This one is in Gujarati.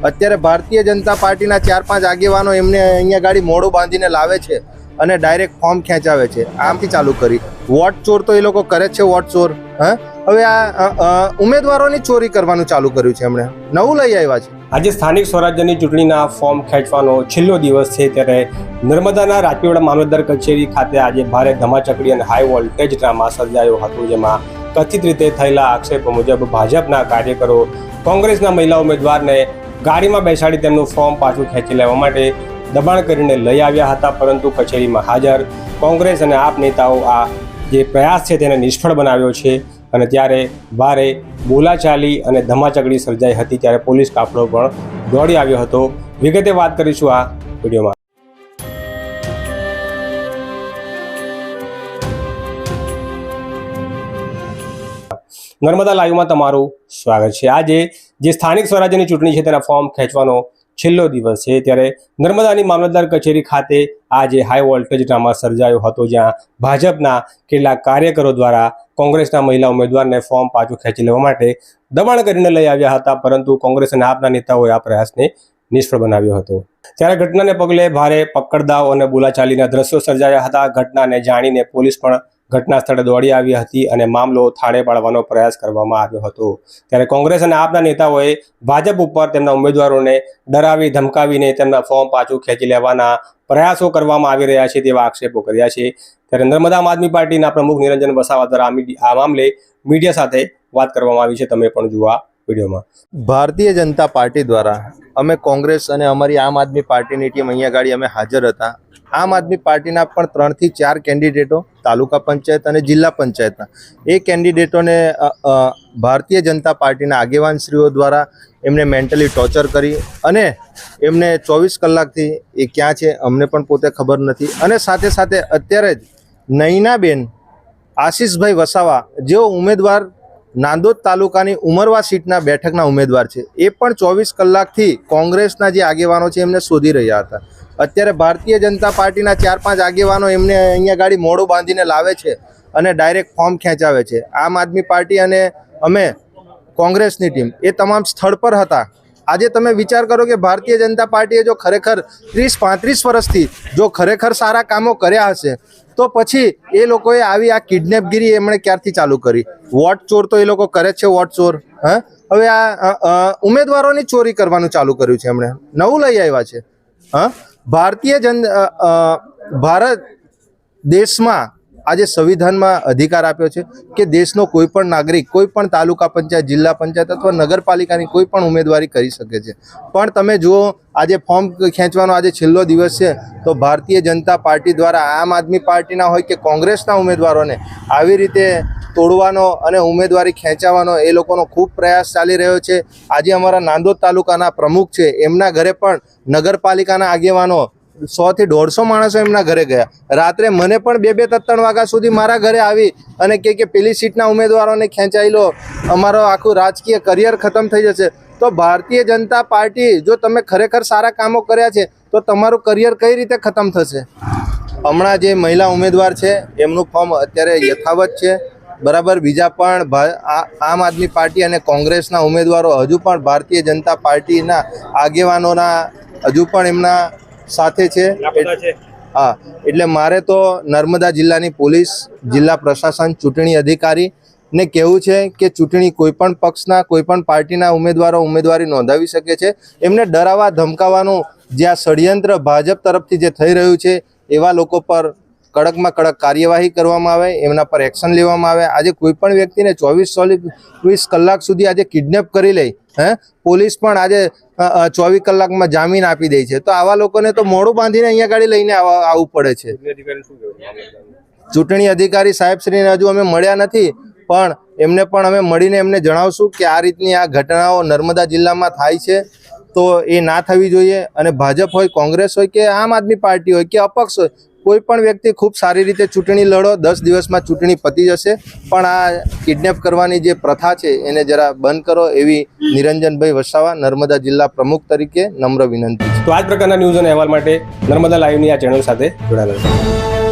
અત્યારે ભારતીય જનતા પાર્ટીના 4-5 આગેવાનો એમને અહીંયા ગાડી મોડું બાંધીને લાવે છે અને ડાયરેક્ટ ફોર્મ ખેંચાવે છે. આમથી ચાલુ કરી વોટ ચોર તો એ લોકો કરે છે, વોટ ચોર. હવે આ ઉમેદવારોની ચોરી કરવાનું ચાલુ કર્યું છે. એમણે નવું લઈ આવ્યા છે. આજે સ્થાનિક સ્વરાજ્યની ચૂંટણીના ફોર્મ ખેંચવાનો છેલ્લો દિવસ છે, ત્યારે નર્મદાના રાજપીપળા મામલતદાર કચેરી ખાતે આજે ભારે ધમાચકડી અને હાઈ વોલ્ટેજ ડ્રામા સર્જાયો હતો, જેમાં કથિત રીતે થયેલા આક્ષેપો મુજબ ભાજપના કાર્યકરો કોંગ્રેસના મહિલા ઉમેદવારને ગાડીમાં બેસાડી તેમનું ફોર્મ પાછું ખેંચી લેવા માટે દબાણ કરીને લઈ આવ્યા હતા, પરંતુ કચેરીમાં હાજર કોંગ્રેસ અને આપ નેતાઓ આ જે પ્રયાસ છે તેને નિષ્ફળ બનાવ્યો છે અને ત્યારે ભારે બોલાચાલી અને ધમાચકડી સર્જાઈ હતી. ત્યારે પોલીસ કાફલો પણ દોડી આવ્યો હતો. વિગતે વાત કરીશું આ વિડીયોમાં. નર્મદા લાઈવમાં તમારું સ્વાગત છે. આજે જે સ્થાનિક સ્વરાજ્યની ચૂંટણી છે તેના ફોર્મ ખેંચવાનો છેલ્લો દિવસ છે, ત્યારે નર્મદાની મામલતદાર કચેરી ખાતે આજે હાઈ વોલ્ટેજ ડ્રામા સર્જાયો હતો, જ્યાં ભાજપના કેટલાક કાર્યકરો દ્વારા કોંગ્રેસના મહિલા ઉમેદવારને ફોર્મ પાછું ખેંચી લેવા માટે દબાણ કરીને લઈ આવ્યા હતા, પરંતુ કોંગ્રેસ અને આપના નેતાઓએ આ પ્રયાસને નિષ્ફળ બનાવ્યો હતો. ત્યારે ઘટનાને પગલે ભારે પકડદાવ અને બોલાચાલીના દ્રશ્યો સર્જાયા હતા. ઘટનાને જાણીને પોલીસ પણ ઘટના સ્થળે દોડી આવી હતી અને મામલો થાળે પાડવાનો પ્રયાસ કરવામાં આવ્યો હતો. ત્યારે કોંગ્રેસ અને આપના નેતાઓએ ભાજપ ઉપર તેમના ઉમેદવારોને ડરાવી ધમકાવીને તેમના ફોર્મ પાછું ખેંચી લેવાના પ્રયાસો કરવામાં આવી રહ્યા છે તેવા આક્ષેપો કર્યા છે. ત્યારે નર્મદા આમ આદમી પાર્ટીના પ્રમુખ નિરંજન વસાવા દ્વારા આ મામલે મીડિયા સાથે વાત કરવામાં આવી છે. તમે પણ જુઓ આ વિડીયોમાં. ભારતીય જનતા પાર્ટી દ્વારા અમે કોંગ્રેસ અને અમારી આમ આદમી પાર્ટીની ટીમ અહીંયા ગાડી અમે હાજર હતા. આમ આદમી પાર્ટીના પણ 3 થી 4 કેન્ડિડેટો તાલુકા પંચાયત અને જિલ્લા પંચાયતના એ કેન્ડિડેટોને ભારતીય જનતા પાર્ટીના આગેવાનશ્રીઓ દ્વારા એમને મેન્ટલી ટોર્ચર કરી અને એમને 24 કલાકથી એ ક્યાં છે અમને પણ પોતે ખબર નથી. અને સાથે સાથે અત્યારે જ નૈનાબેન આશીષભાઈ વસાવા જેઓ ઉમેદવાર નાંદોદ તાલુકાની ઉમરવા સીટના બેઠકના ઉમેદવાર છે, એ પણ 24 કલાકથી કોંગ્રેસના જે આગેવાનો છે એમને શોધી રહ્યા હતા. અત્યારે ભારતીય જનતા પાર્ટીના 4-5 આગેવાનો એમને અહીંયા ગાડી મોડું બાંધીને લાવે છે અને ડાયરેક્ટ ફોર્મ ખેંચાવે છે. આમ આદમી પાર્ટી અને અમે કોંગ્રેસની ટીમ એ તમામ સ્થળ પર હતા. આજે તમે વિચાર કરો કે ભારતીય જનતા પાર્ટીએ જો ખરેખર 30-35 વર્ષથી જો ખરેખર સારા કામો કર્યા હશે તો પછી એ લોકોએ આવી આ કિડનેપગીરી એમણે ક્યારથી ચાલુ કરી? વોટ ચોર તો એ લોકો કરે છે, વોટ ચોર. હવે આ ઉમેદવારોની ચોરી કરવાનું ચાલુ કર્યું છે. એમણે નવું લઈ આવ્યા છે. ભારત દેશમાં આજે સંવિધાનમાં અધિકાર આપ્યો છે કે દેશનો કોઈ પણ નાગરિક કોઈ પણ તાલુકા પંચાયત, જિલ્લા પંચાયત અથવા નગરપાલિકાની કોઈ પણ ઉમેદવારી કરી શકે છે. પણ તમે જુઓ આજે ફોર્મ ખેંચવાનો આજે છેલ્લો દિવસ છે, તો ભારતીય જનતા પાર્ટી દ્વારા આમ આદમી પાર્ટીના હોય કે કોંગ્રેસના ઉમેદવારોને આવી રીતે તોડવાનો અને ઉમેદવારી ખેંચાવાનો એ લોકોનો ખૂબ પ્રયાસ ચાલી રહ્યો છે. આજે અમારા નાંદોદ તાલુકાના પ્રમુખ છે, એમના ઘરે પણ નગરપાલિકાના આગેવાનો 100 થી 150 માણસો એમના ઘરે ગયા. રાત્રે મને પણ 2-3 વાગ્યા સુધી મારા ઘરે આવી અને કે પેલી સીટના ઉમેદવારોને ખેંચાઈ લો, અમારો આખું રાજકીય કરિયર ખતમ થઈ જશે. તો ભારતીય જનતા પાર્ટી જો તમે ખરેખર સારા કામો કર્યા છે તો તમારું કરિયર કઈ રીતે ખતમ થશે? હમણાં જે મહિલા ઉમેદવાર છે એમનું ફોર્મ અત્યારે યથાવત છે, બરાબર. બીજા પણ આમ આદમી પાર્ટી અને કોંગ્રેસના ઉમેદવારો હજુ પણ ભારતીય જનતા પાર્ટીના આગેવાનોના હજુ પણ એમના સાથે છે. હા, એટલે મારે તો નર્મદા જિલ્લાની પોલીસ, જિલ્લા પ્રશાસન, ચૂંટણી અધિકારી ને કહેવું છે કે ચૂંટણી કોઈ પણ પક્ષના કોઈ પણ પાર્ટીના ઉમેદવારો ઉમેદવારી નોંધાવી શકે છે. એમને ડરાવવા ધમકાવવાનું જે આ ષડયંત્ર ભાજપ તરફથી જે થઈ રહ્યું છે, એવા લોકો પર કડકમાં કડક કાર્યવાહી કરવામાં આવે, એમના પર એક્શન લેવામાં આવે. આજે કોઈ પણ વ્યક્તિને 24 કલાક સુધી આજે કિડનેપ કરી લે, પોલીસ પણ આજે 24 કલાકમાં જામીન આપી દે છે. તો આવા લોકોને તો મોડું બાંધીને અહીંયા ગાડી લઈને આવવું પડે છે. ચૂંટણી અધિકારી સાહેબશ્રીને હજુ અમે મળ્યા નથી, પણ એમને પણ અમે મળીને એમને જણાવશું કે આ રીતની આ ઘટનાઓ નર્મદા જિલ્લામાં થાય છે તો એ ના થવી જોઈએ. અને ભાજપ હોય, કોંગ્રેસ હોય કે આમ આદમી પાર્ટી હોય કે અપક્ષ હોય, કોઈ પણ વ્યક્તિ ખૂબ સારી રીતે ચૂંટણી લડો, 10 દિવસમાં ચૂંટણી પતી જશે. પણ આ કિડનેપ કરવાની જે પ્રથા છે એને જરા બંધ કરો એવી નિરંજનભાઈ વસાવા, નર્મદા જિલ્લા પ્રમુખ તરીકે નમ્ર વિનંતી છે. તો આ જ પ્રકારના ન્યૂઝ અને અહેવાલ માટે નર્મદા લાઈવની આ ચેનલ સાથે જોડાયેલા છે.